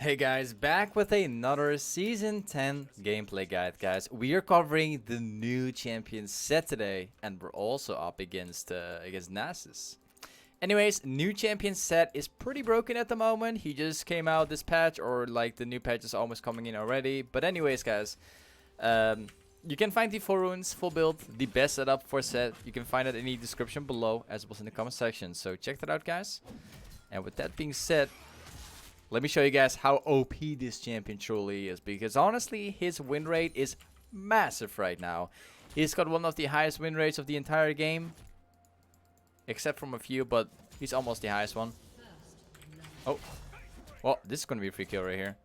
Hey guys, back with another Season 10 gameplay guide, guys. We are covering the new champion set today, and we're also up against Nasus. Anyways, new champion set is pretty broken at the moment. He just came out this patch, or like the new patch is almost coming in already. But anyways, guys, you can find the full runes, full build, the best setup for set. You can find it in the description below, as well as in the comment section. So check that out, guys. And with that being said, let me show you guys how OP this champion truly is, because honestly, his win rate is massive right now. He's got one of the highest win rates of the entire game, except from a few, but he's almost the highest one. Oh, well, this is going to be a free kill right here.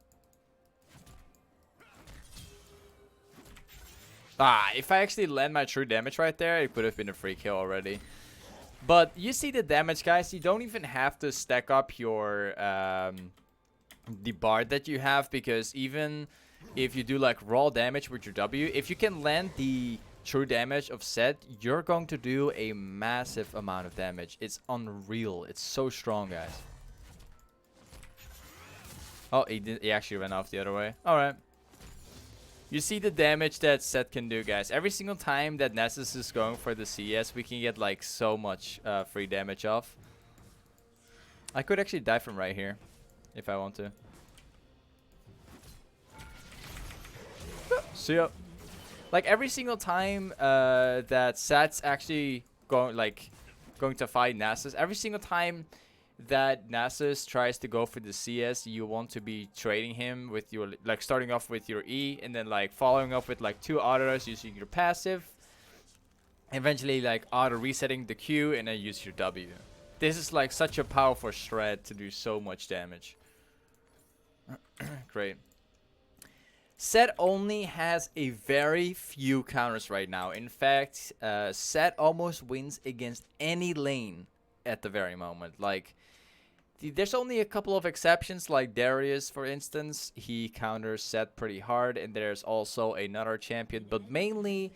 If I actually land my true damage right there, it could have been a free kill already. But you see the damage, guys. You don't even have to stack up your the bar that you have, because even if you do like raw damage with your W, if you can land the true damage of Set, you're going to do a massive amount of damage. It's unreal. It's so strong, guys. Oh, he actually ran off the other way. Alright. You see the damage that Set can do, guys. Every single time that Nasus is going for the CS, we can get like so much free damage off. I could actually die from right here if I want to. See ya. Like every single time that Set's actually going to fight Nasus, every single time that Nasus tries to go for the CS, you want to be trading him with your, like, starting off with your E and then like following up with like 2 autos using your passive, eventually like auto resetting the Q, and then use your W. This is like such a powerful strat to do so much damage. Great. Set only has a very few counters right now. In fact, Set almost wins against any lane at the very moment. Like, there's only a couple of exceptions, like Darius, for instance. He counters Set pretty hard, and there's also another champion. But mainly,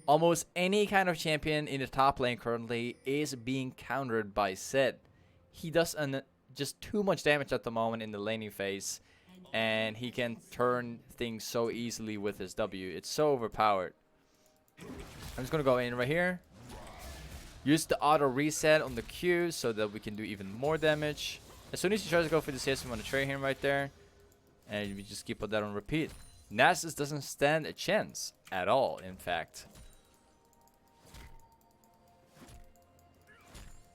almost any kind of champion in the top lane currently is being countered by Set. He does just too much damage at the moment in the laning phase, and he can turn things so easily with his W. It's so overpowered. I'm just gonna go in right here. Use the auto reset on the Q so that we can do even more damage. As soon as he tries to go for the CS, we want to trade him right there. And we just keep that on repeat. Nasus doesn't stand a chance at all, in fact.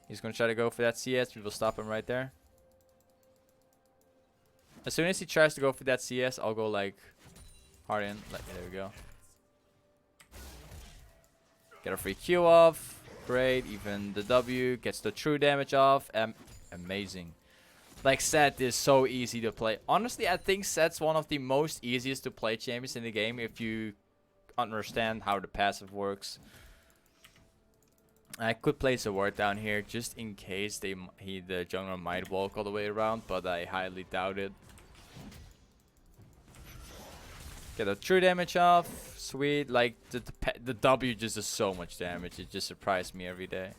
He's going to try to go for that CS. We will stop him right there. As soon as he tries to go for that CS, I'll go like hard in. There we go. Get a free Q off. Great. Even the W gets the true damage off. Amazing. Like, Set is so easy to play. Honestly, I think Set's one of the most easiest to play champions in the game if you understand how the passive works. I could place a ward down here just in case the jungler might walk all the way around, but I highly doubt it. Get a true damage off. Sweet. Like, the W just does so much damage. It just surprised me every day.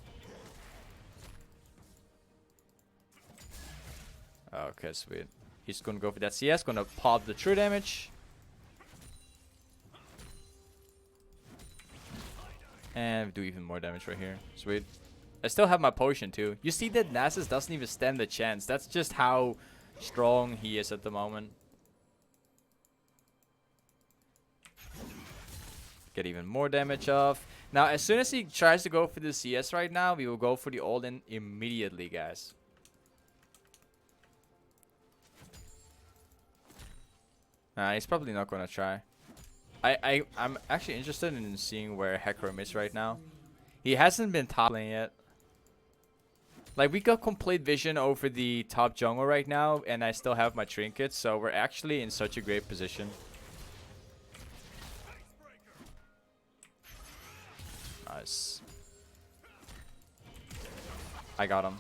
Okay, sweet. He's gonna go for that CS. Gonna pop the true damage. And do even more damage right here. Sweet. I still have my potion too. You see that Nasus doesn't even stand a chance. That's just how strong he is at the moment. Get even more damage off. Now, as soon as he tries to go for the CS right now, we will go for the all-in immediately, guys. He's probably not gonna try. I'm actually interested in seeing where Hecarim is right now. He hasn't been top lane yet. Like, we got complete vision over the top jungle right now, and I still have my trinkets, so we're actually in such a great position. Nice. I got him.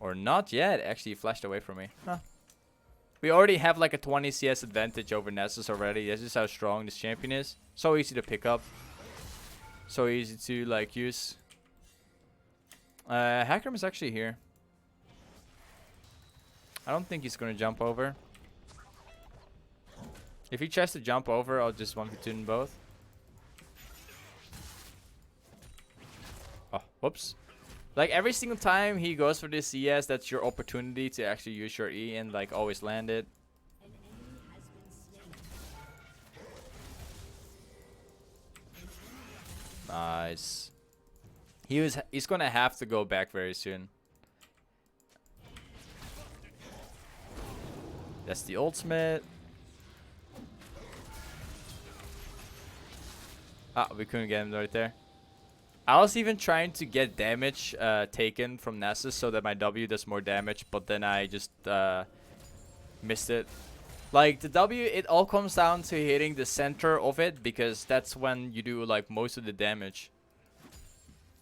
Or not yet. Actually, he flashed away from me. Huh. We already have like a 20 CS advantage over Nasus already. This is how strong this champion is. So easy to pick up. So easy to like use. Hecarim is actually here. I don't think he's gonna jump over. If he tries to jump over, I'll just 1v2 in both. Oh, whoops. Like every single time he goes for this CS, that's your opportunity to actually use your E and like always land it. Nice. He's gonna have to go back very soon. That's the ultimate. Ah, we couldn't get him right there. I was even trying to get damage taken from Nasus so that my W does more damage, but then I just missed it. Like the W, it all comes down to hitting the center of it because that's when you do like most of the damage.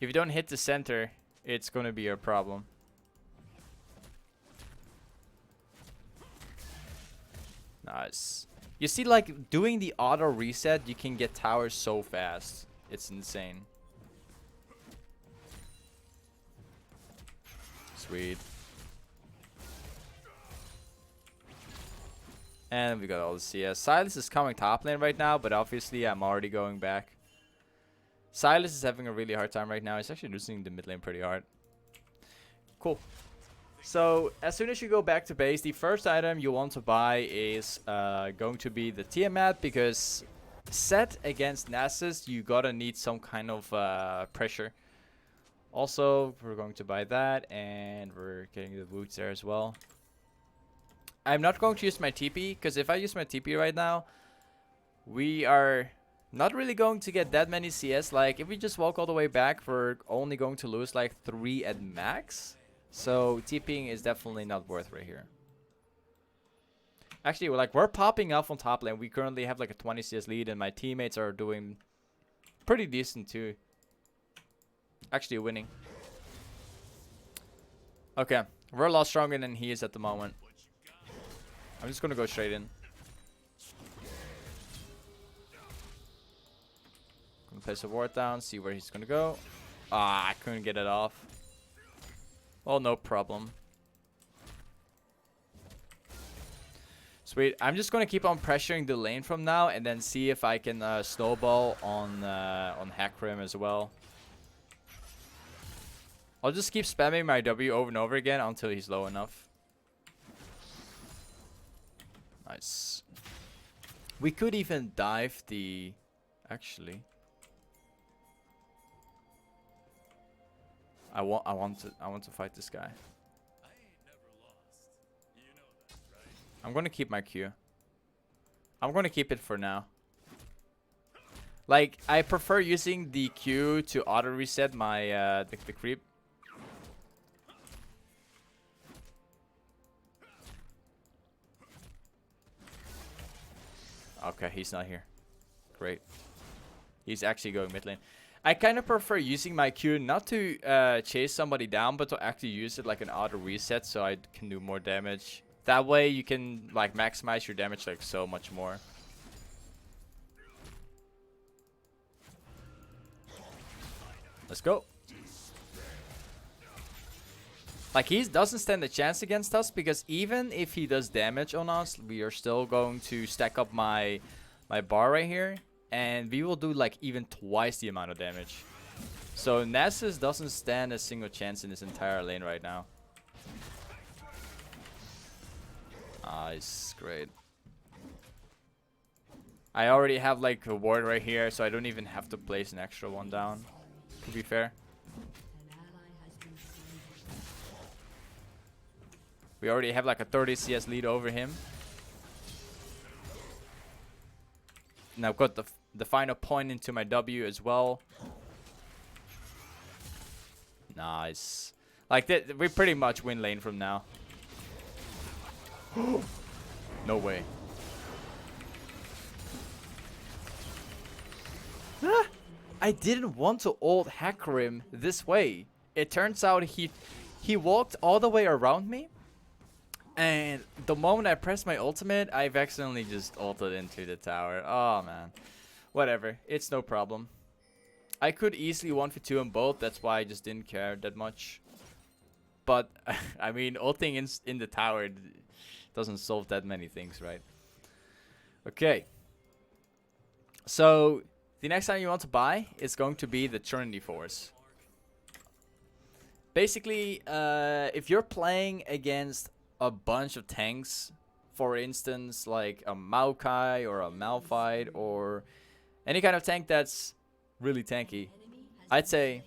If you don't hit the center, it's gonna be a problem. Nice. You see, like doing the auto reset, you can get towers so fast. It's insane. Sweet. And we got all the CS. Silas is coming top lane right now, but obviously I'm already going back. Silas is having a really hard time right now. He's actually losing the mid lane pretty hard. Cool. So as soon as you go back to base, the first item you want to buy is going to be the Tiamat, because set against Nasus, you gotta need some kind of pressure. Also, we're going to buy that, and we're getting the boots there as well. I'm not going to use my TP, because if I use my TP right now, we are not really going to get that many CS. Like, if we just walk all the way back, we're only going to lose like 3 at max. So, TPing is definitely not worth right here. Actually, we're popping off on top lane. We currently have like a 20 CS lead, and my teammates are doing pretty decent too. Actually winning. Okay, we're a lot stronger than he is at the moment. I'm just gonna go straight in. Gonna place a ward down, see where he's gonna go. Ah, I couldn't get it off. Well, no problem. Sweet. I'm just gonna keep on pressuring the lane from now, and then see if I can snowball on Hecarim as well. I'll just keep spamming my W over and over again until he's low enough. Nice. We could even dive the... Actually, I want to fight this guy. I'm gonna keep my Q. I'm gonna keep it for now. Like, I prefer using the Q to auto reset my the creep. Okay, he's not here. Great. He's actually going mid lane. I kind of prefer using my Q not to chase somebody down, but to actually use it like an auto reset so I can do more damage. That way you can like maximize your damage like so much more. Let's go. Like, he doesn't stand a chance against us, because even if he does damage on us, we are still going to stack up my bar right here, and we will do like even twice the amount of damage. So Nasus doesn't stand a single chance in this entire lane right now. Nice, great. I already have like a ward right here, so I don't even have to place an extra one down, to be fair. We already have like a 30 CS lead over him. Now I've got the final point into my W as well. Nice. Like, we pretty much win lane from now. No way. I didn't want to ult Hecarim this way. It turns out he walked all the way around me. And the moment I pressed my ultimate, I've accidentally just ulted into the tower. Oh, man. Whatever. It's no problem. I could easily 1v2 them both. That's why I just didn't care that much. But I mean, ulting in the tower doesn't solve that many things, right? Okay. So the next item you want to buy is going to be the Trinity Force. Basically, if you're playing against a bunch of tanks, for instance, like a Maokai or a Malphite or any kind of tank that's really tanky, I'd say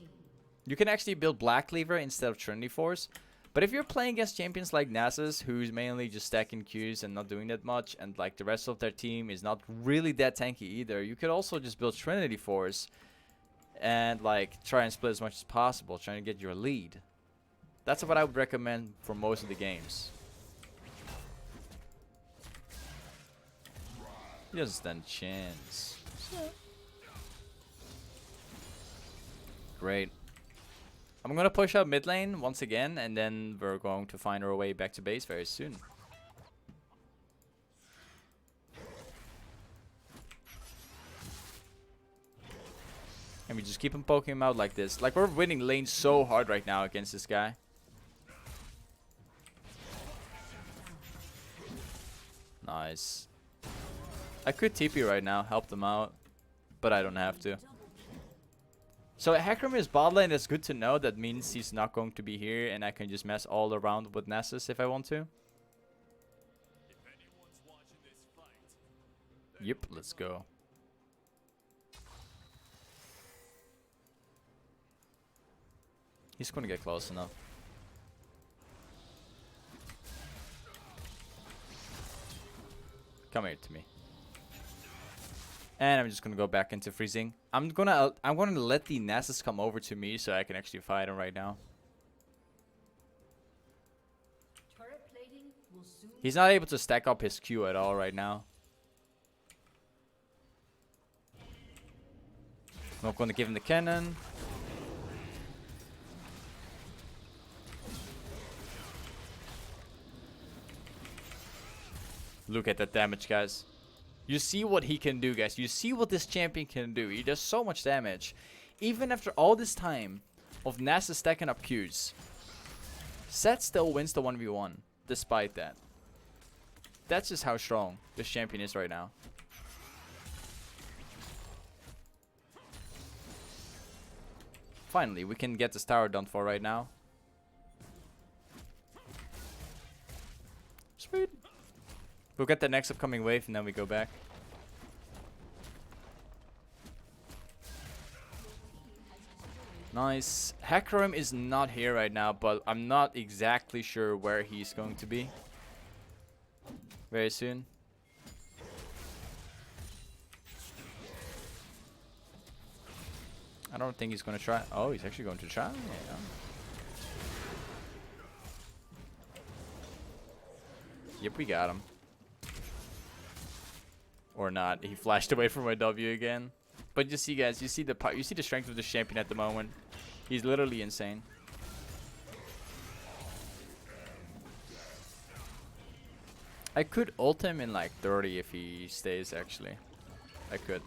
you can actually build Black Cleaver instead of Trinity Force. But if you're playing against champions like Nasus, who's mainly just stacking Qs and not doing that much, and like the rest of their team is not really that tanky either, you could also just build Trinity Force and like try and split as much as possible, trying to get your lead. That's what I would recommend for most of the games. He doesn't stand a chance. Great. I'm gonna push up mid lane once again, and then we're going to find our way back to base very soon. And we just keep on poking him out like this. Like, we're winning lane so hard right now against this guy. Nice. I could TP right now, help them out, but I don't have to. So Hecarim is bot lane, that's good to know. That means he's not going to be here, and I can just mess all around with Nasus if I want to. Yep, let's go. He's gonna get close enough. Come here to me. And I'm just gonna go back into freezing. I'm gonna let the Nasus come over to me so I can actually fight him right now. He's not able to stack up his Q at all right now. I'm not gonna give him the cannon. Look at that damage, guys. You see what he can do, guys. You see what this champion can do. He does so much damage. Even after all this time of Nasus stacking up Qs, Sett still wins the 1v1 despite that. That's just how strong this champion is right now. Finally, we can get this tower done for right now. Sweet. We'll get the next upcoming wave and then we go back. Nice. Hecarim is not here right now, but I'm not exactly sure where he's going to be. Very soon. I don't think he's going to try. Oh, he's actually going to try. Yeah. Yep, we got him. Or not. He flashed away from my W again. But you see, guys, you see the strength of this champion at the moment. He's literally insane. I could ult him in like 30 if he stays, actually. I could.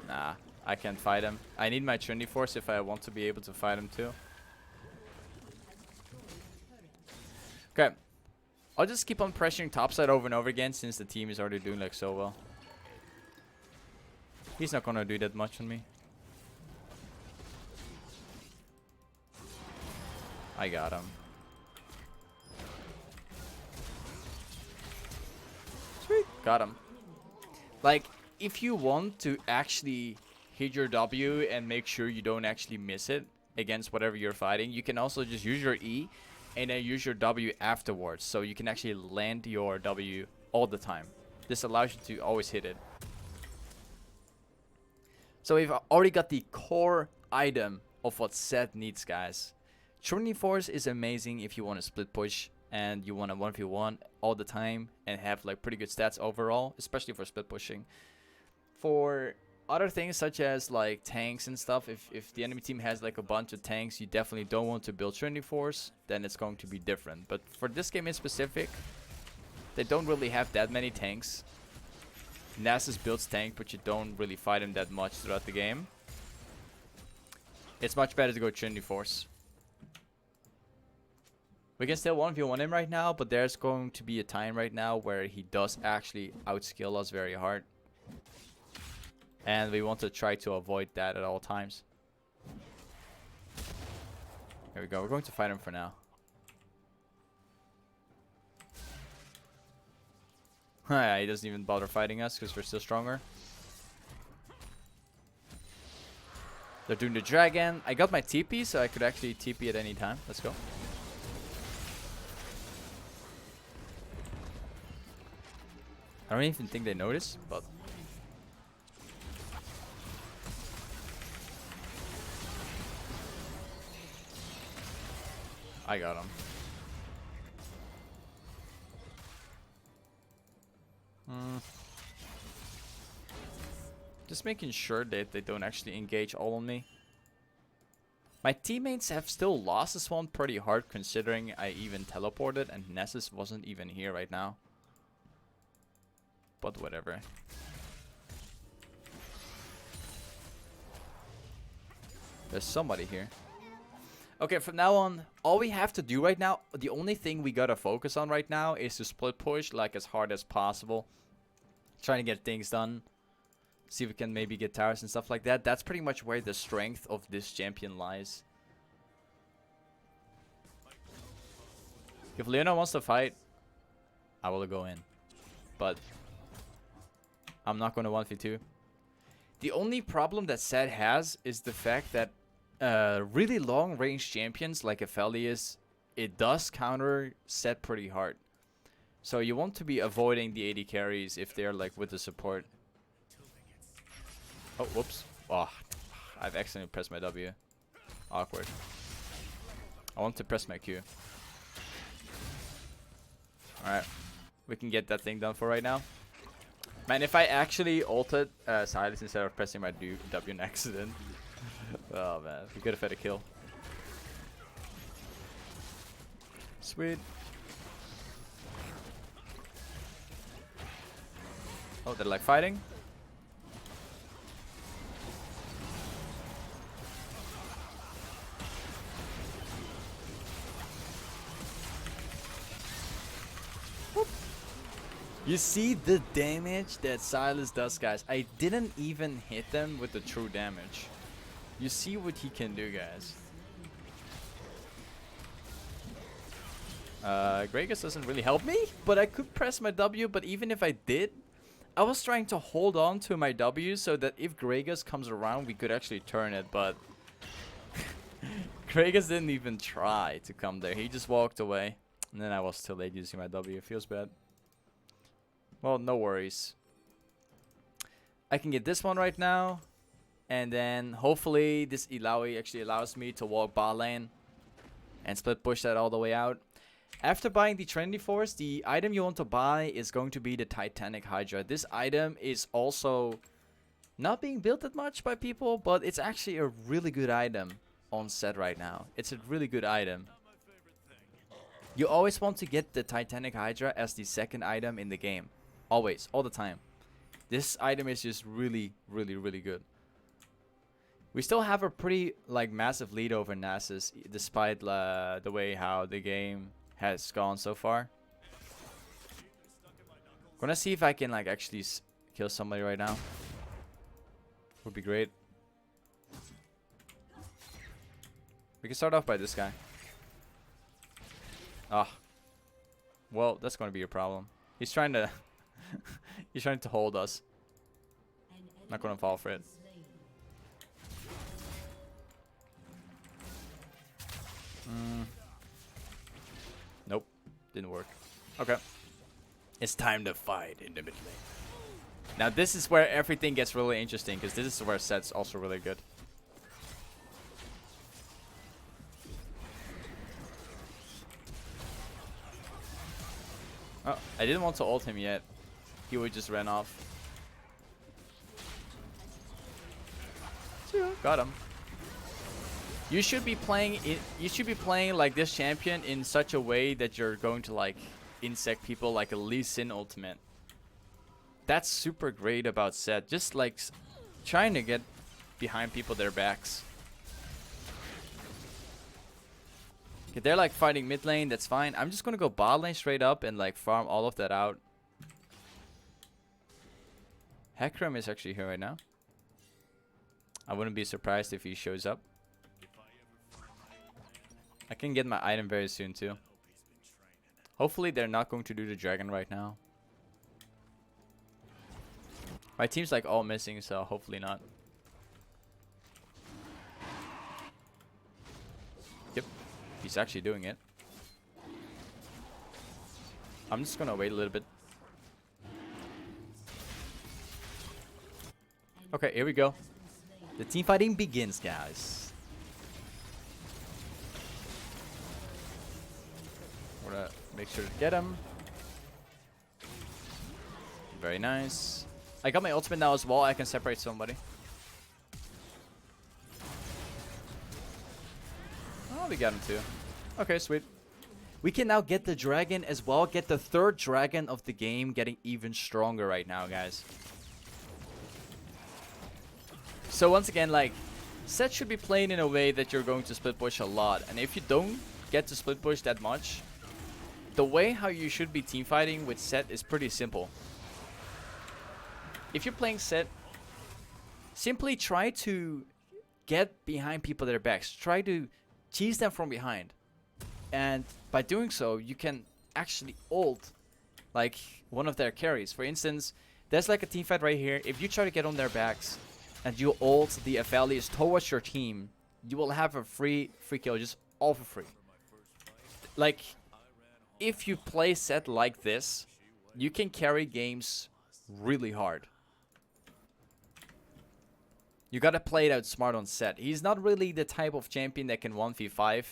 Nah, I can't fight him. I need my Trinity Force if I want to be able to fight him too. Okay. I'll just keep on pressuring topside over and over again since the team is already doing like so well. He's not gonna do that much on me. I got him. Sweet. Got him. Like, if you want to actually hit your W and make sure you don't actually miss it against whatever you're fighting, you can also just use your E and then use your W afterwards, so you can actually land your W all the time. This allows you to always hit it. So we've already got the core item of what Sett needs, guys. Trinity Force is amazing if you want to split push and you want to 1v1 all the time and have like pretty good stats overall, especially for split pushing. For other things such as like tanks and stuff, if the enemy team has like a bunch of tanks, you definitely don't want to build Trinity Force, then it's going to be different. But for this game in specific, they don't really have that many tanks. Nasus builds tank, but you don't really fight him that much throughout the game. It's much better to go Trinity Force. We can still 1v1 him right now, but there's going to be a time right now where he does actually outskill us very hard. And we want to try to avoid that at all times. There we go. We're going to fight him for now. Yeah, he doesn't even bother fighting us because we're still stronger. They're doing the dragon. I got my TP, so I could actually TP at any time. Let's go. I don't even think they notice, but... I got him. Just making sure that they don't actually engage all on me. My teammates have still lost this one pretty hard considering I even teleported and Nessus wasn't even here right now. But whatever. There's somebody here. Okay, from now on, all we have to do right now, the only thing we gotta focus on right now is to split push like as hard as possible. Trying to get things done. See if we can maybe get towers and stuff like that. That's pretty much where the strength of this champion lies. If Leona wants to fight, I will go in. But I'm not going to 1v2. The only problem that Zed has is the fact that really long range champions like Aphelios, it does counter Zed pretty hard. So you want to be avoiding the AD carries if they're like with the support. Oh, whoops. Oh, I've accidentally pressed my W. Awkward. I want to press my Q. Alright. We can get that thing done for right now. Man, if I actually ulted Sylas instead of pressing my W in accident. Oh man, we could have had a kill. Sweet. Oh, they're like fighting. You see the damage that Sylas does, guys. I didn't even hit them with the true damage. You see what he can do, guys. Gragas doesn't really help me, but I could press my W. But even if I did, I was trying to hold on to my W so that if Gragas comes around, we could actually turn it. But Gragas didn't even try to come there. He just walked away. And then I was too late using my W. It feels bad. Well, no worries. I can get this one right now. And then hopefully this Illaoi actually allows me to walk bot lane and split push that all the way out. After buying the Trinity Force, the item you want to buy is going to be the Titanic Hydra. This item is also not being built that much by people, but it's actually a really good item on set right now. It's a really good item. You always want to get the Titanic Hydra as the second item in the game. Always, all the time. This item is just really, really, really good. We still have a pretty like massive lead over Nasus, despite the way how the game has gone so far. Gonna see if I can like actually kill somebody right now. Would be great. We can start off by this guy. Ah, well, that's gonna be a problem. He's trying to he's trying to hold us. Not gonna fall for it. Nope, didn't work. Okay, it's time to fight in the mid lane. Now this is where everything gets really interesting, because this is where Zed's also really good. Oh, I didn't want to ult him yet. He would just ran off. Got him. You should be playing it. You should be playing like this champion in such a way that you're going to like insect people like a Lee Sin ultimate. That's super great about Zed. Just like trying to get behind people their backs. Okay, they're like fighting mid lane. That's fine. I'm just gonna go bot lane straight up and like farm all of that out. Hecarim is actually here right now. I wouldn't be surprised if he shows up. I can get my item very soon too. Hopefully they're not going to do the dragon right now. My team's like all missing, so hopefully not. Yep, he's actually doing it. I'm just gonna wait a little bit. Okay, here we go. The team fighting begins, guys. Wanna make sure to get him. Very nice. I got my ultimate now as well. I can separate somebody. Oh, we got him too. Okay, sweet. We can now get the dragon as well. Get the third dragon of the game. Getting even stronger right now, guys. So once again, like, Sett should be playing in a way that you're going to split push a lot. And if you don't get to split push that much, the way how you should be team fighting with Sett is pretty simple. If you're playing Sett, simply try to get behind people at their backs. Try to tease them from behind. And by doing so, you can actually ult like one of their carries. For instance, there's like a team fight right here. If you try to get on their backs and you ult the Aphelios towards your team, you will have a free kill, just all for free. Like, if you play Sett like this, you can carry games really hard. You gotta play it out smart on Sett. He's not really the type of champion that can 1v5.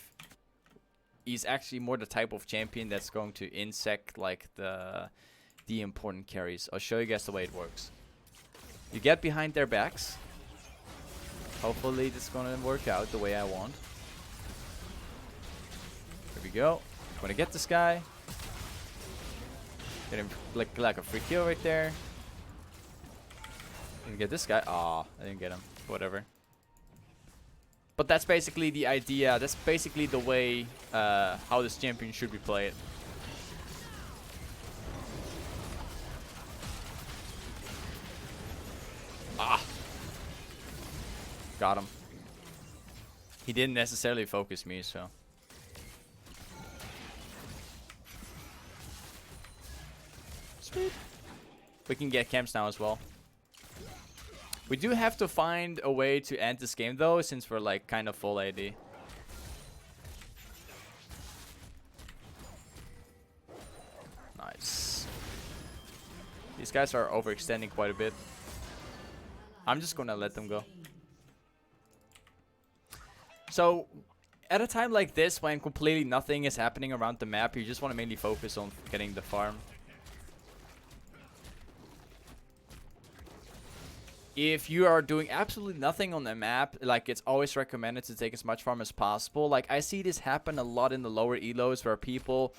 He's actually more the type of champion that's going to insect like the important carries. I'll show you guys the way it works. You get behind their backs. Hopefully this is gonna work out the way I want. Here we go. I'm gonna get this guy. Get him like a free kill right there. And get this guy. Aw, I didn't get him. Whatever. But that's basically the idea. That's basically the way how this champion should be played. Ah. Got him. He didn't necessarily focus me, so. Sweet. We can get camps now as well. We do have to find a way to end this game though, since we're like kind of full AD. Nice. These guys are overextending quite a bit. I'm just gonna let them go. So, at a time like this, when completely nothing is happening around the map, you just want to mainly focus on getting the farm. If you are doing absolutely nothing on the map, like, it's always recommended to take as much farm as possible. Like, I see this happen a lot in the lower elos where people,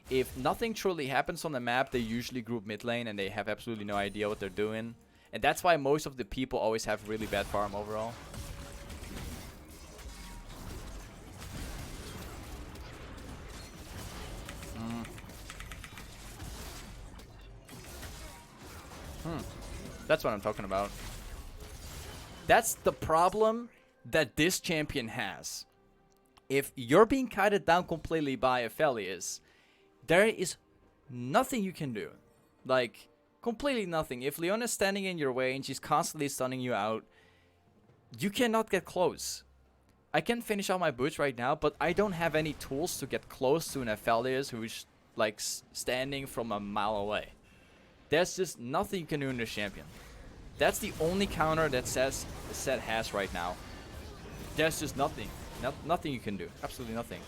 if nothing truly happens on the map, they usually group mid lane and they have absolutely no idea what they're doing. And that's why most of the people always have really bad farm overall. That's what I'm talking about. That's the problem that this champion has. If you're being kited down completely by Aphelios, there is nothing you can do. Like, completely nothing. If Leona's standing in your way and she's constantly stunning you out, you cannot get close. I can finish out my boots right now, but I don't have any tools to get close to an Aphelios who's like standing from a mile away. There's just nothing you can do in this champion. That's the only counter that Sett has right now. There's just nothing. Nothing you can do. Absolutely nothing.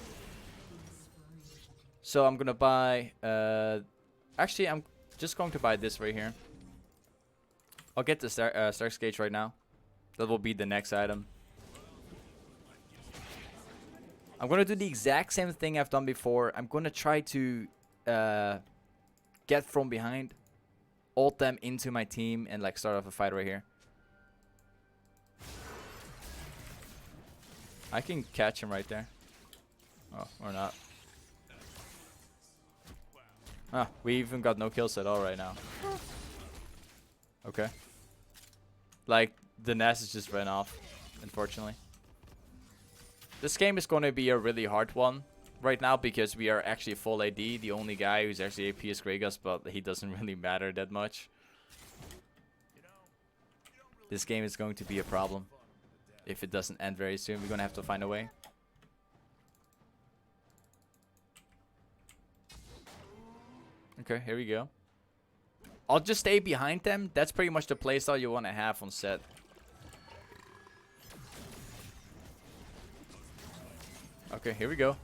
So I'm gonna buy... actually, I'm just going to buy this right here. I'll get the Stark's Gauge right now. That will be the next item. I'm gonna do the exact same thing I've done before. I'm gonna try to get from behind, ult them into my team, and like start off a fight right here. I can catch him right there. Oh, or not. Ah, we even got no kills at all right now. Okay. Like, the Nasus just ran off, unfortunately. This game is going to be a really hard one right now because we are actually full AD. The only guy who's actually AP is Gragas, but he doesn't really matter that much. This game is going to be a problem. If it doesn't end very soon, we're going to have to find a way. Okay, here we go. I'll just stay behind them. That's pretty much the playstyle you want to have on set. Okay, here we go.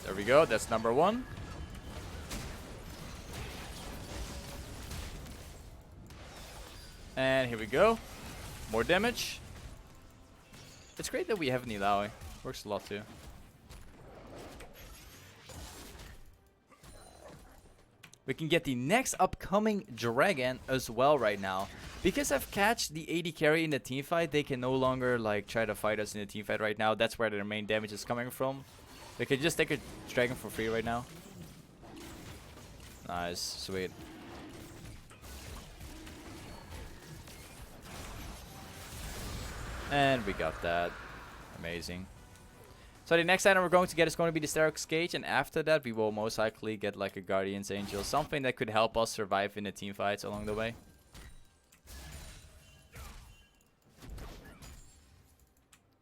There we go. That's number one. And here we go. More damage. It's great that we have an Illaoi. Works a lot too. We can get the next upcoming dragon as well right now. Because I've catched the AD carry in the team fight, they can no longer like try to fight us in the team fight right now. That's where their main damage is coming from. They can just take a dragon for free right now. Nice, sweet. And we got that. Amazing. So the next item we're going to get is going to be the Sterak's Cage, and after that we will most likely get like a Guardian's Angel, something that could help us survive in the team fights along the way.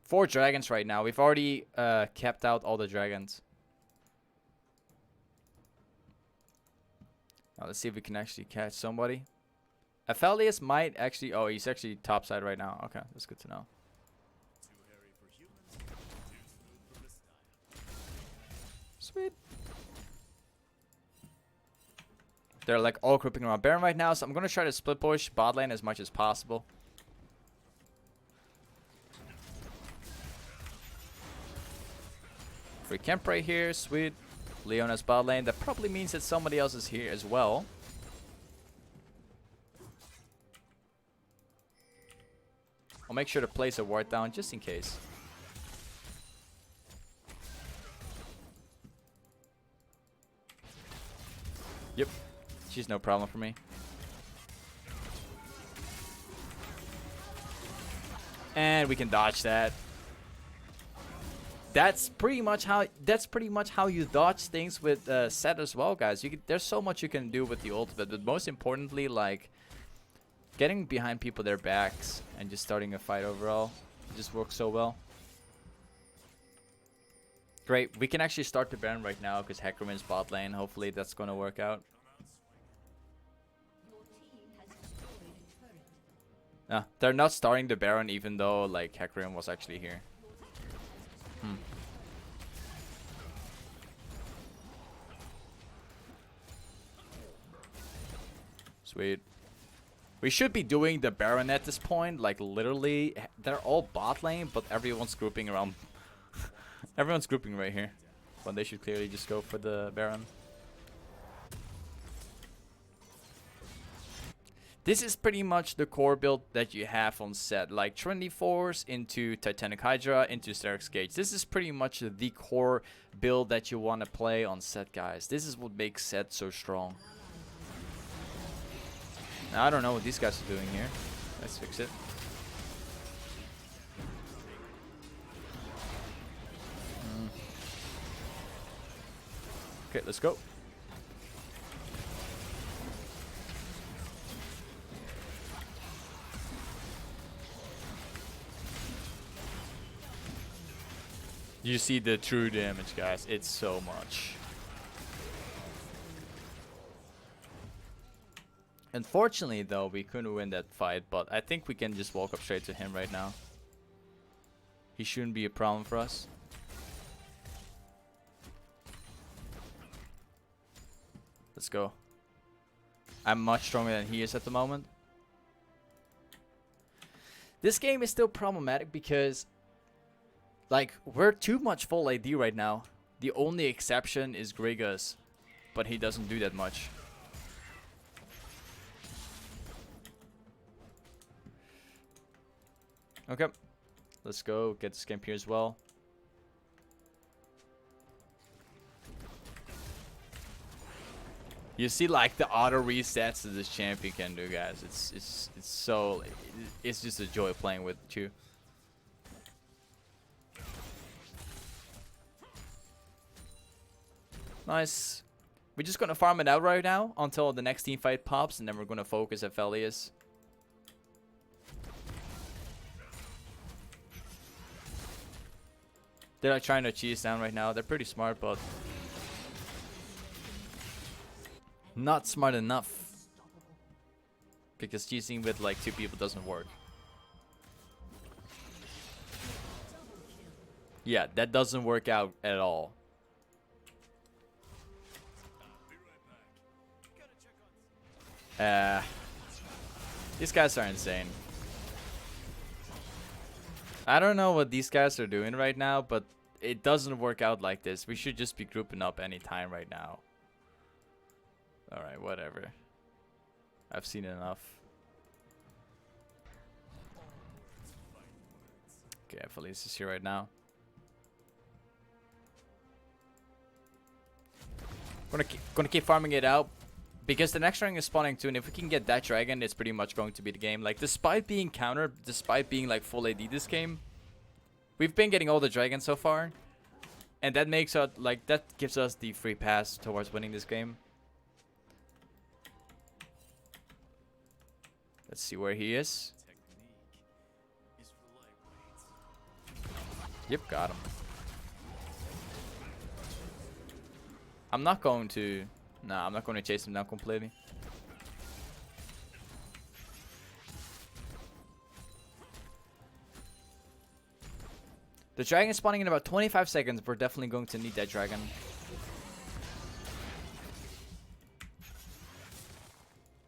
Four dragons right now. We've already capped out all the dragons. Now let's see if we can actually catch somebody. Aphelios might actually... Oh, he's actually topside right now. Okay, that's good to know. Sweet. They're like all grouping around Baron right now, so I'm gonna try to split push bot lane as much as possible. Free camp right here, sweet. Leona's bot lane. That probably means that somebody else is here as well. I'll make sure to place a ward down just in case. Yep, she's no problem for me. And we can dodge that. That's pretty much how you dodge things with Sett as well, guys. There's so much you can do with the ultimate, but most importantly, like getting behind people their backs and just starting a fight overall. It just works so well. Great, we can actually start the Baron right now because Hecarim's bot lane. Hopefully that's going to work out. They're not starting the Baron even though like Hecarim was actually here. Sweet. We should be doing the Baron at this point. Like literally, they're all bot lane, but everyone's grouping around. Everyone's grouping right here. When they should clearly just go for the Baron. This is pretty much the core build that you have on Sett. Like Trinity Force into Titanic Hydra into Sterak's Cage. This is pretty much the core build that you want to play on Sett, guys. This is what makes Sett so strong. Now, I don't know what these guys are doing here. Let's fix it. Okay, let's go. You see the true damage, guys. It's so much. Unfortunately, though, we couldn't win that fight, but I think we can just walk up straight to him right now. He shouldn't be a problem for us. Let's go. I'm much stronger than he is at the moment. This game is still problematic because, like, we're too much full AD right now. The only exception is Gragas, but he doesn't do that much. Okay. Let's go. Get this camp here as well. You see, like, the auto resets that this champion can do, guys. It's so... It's just a joy playing with you. Nice. We're just gonna farm it out right now until the next team fight pops, and then we're gonna focus at Felius. They're like trying to cheese down right now. They're pretty smart, but not smart enough. Because cheesing with like 2 people doesn't work. Yeah, that doesn't work out at all. These guys are insane. I don't know what these guys are doing right now, but it doesn't work out like this. We should just be grouping up anytime right now. Alright, whatever. I've seen enough. Okay, Felice is here right now. Gonna keep farming it out. Because the next dragon is spawning too, and if we can get that dragon, it's pretty much going to be the game. Like, despite being countered, despite being like full AD this game, we've been getting all the dragons so far. And that makes us, like, that gives us the free pass towards winning this game. Let's see where he is. Yep, got him. I'm not going to... Nah, I'm not going to chase him down completely. The dragon is spawning in about 25 seconds. We're definitely going to need that dragon.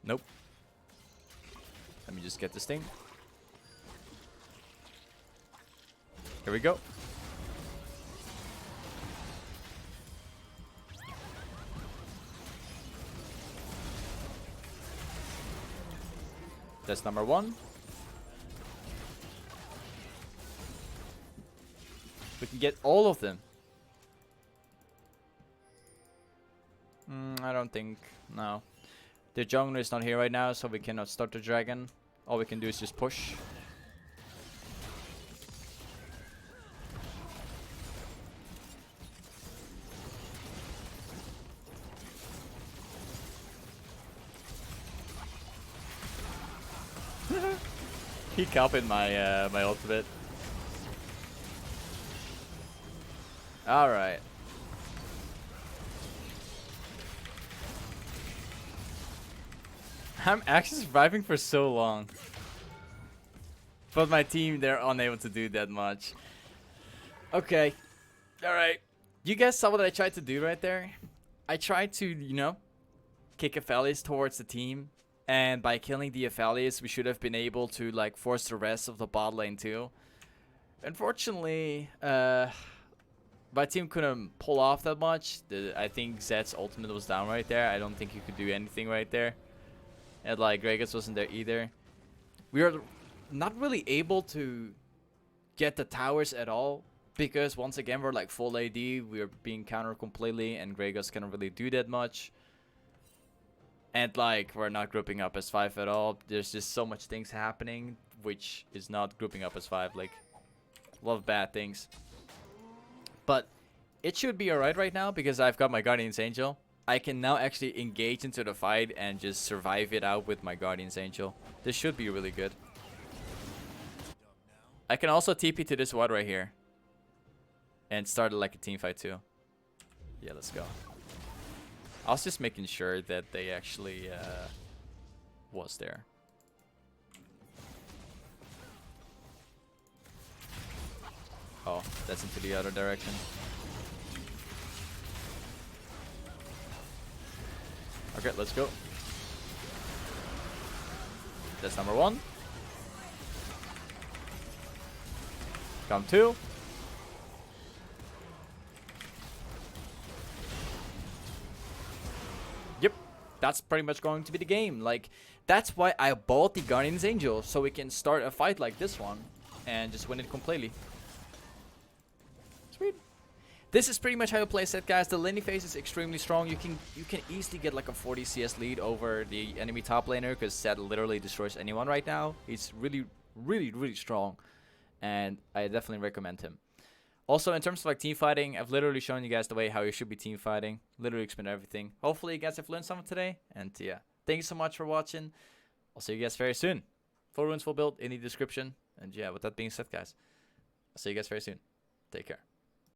Nope. Let me just get this thing. Here we go. That's number 1. We can get all of them. I don't think. No. The jungler is not here right now, so we cannot start the dragon. All we can do is just push. He copied my my ultimate. All right. I'm actually surviving for so long, but my team, they're unable to do that much. Okay. All right. You guys saw what I tried to do right there. I tried to, you know, kick Aphelios towards the team. And by killing the Aphelios, we should have been able to like force the rest of the bot lane too. Unfortunately, my team couldn't pull off that much. I think Zed's ultimate was down right there. I don't think he could do anything right there. And like Gragas wasn't there either. We are not really able to get the towers at all. Because once again, we're like full AD. We're being countered completely. And Gragas can't really do that much. And like, we're not grouping up as 5 at all. There's just so much things happening, which is not grouping up as 5. Like, a lot of bad things. But it should be alright right now because I've got my Guardian's Angel. I can now actually engage into the fight and just survive it out with my Guardian's Angel. This should be really good. I can also TP to this ward right here. And start like a team fight too. Yeah, let's go. I was just making sure that they actually was there. Oh, that's into the other direction. Okay, let's go. That's number 1. Come 2. That's pretty much going to be the game. Like, that's why I bought the Guardian's Angel, so we can start a fight like this one. and just win it completely. Sweet. This is pretty much how you play Set, guys. The laning phase is extremely strong. You can easily get like a 40 CS lead over the enemy top laner because Set literally destroys anyone right now. He's really strong, and I definitely recommend him. Also, in terms of like team fighting, I've literally shown you guys the way how you should be team fighting. Literally explained everything. Hopefully you guys have learned something today. And yeah, thank you so much for watching. I'll see you guys very soon. Full runes, full build in the description. And yeah, with that being said, guys, I'll see you guys very soon. Take care.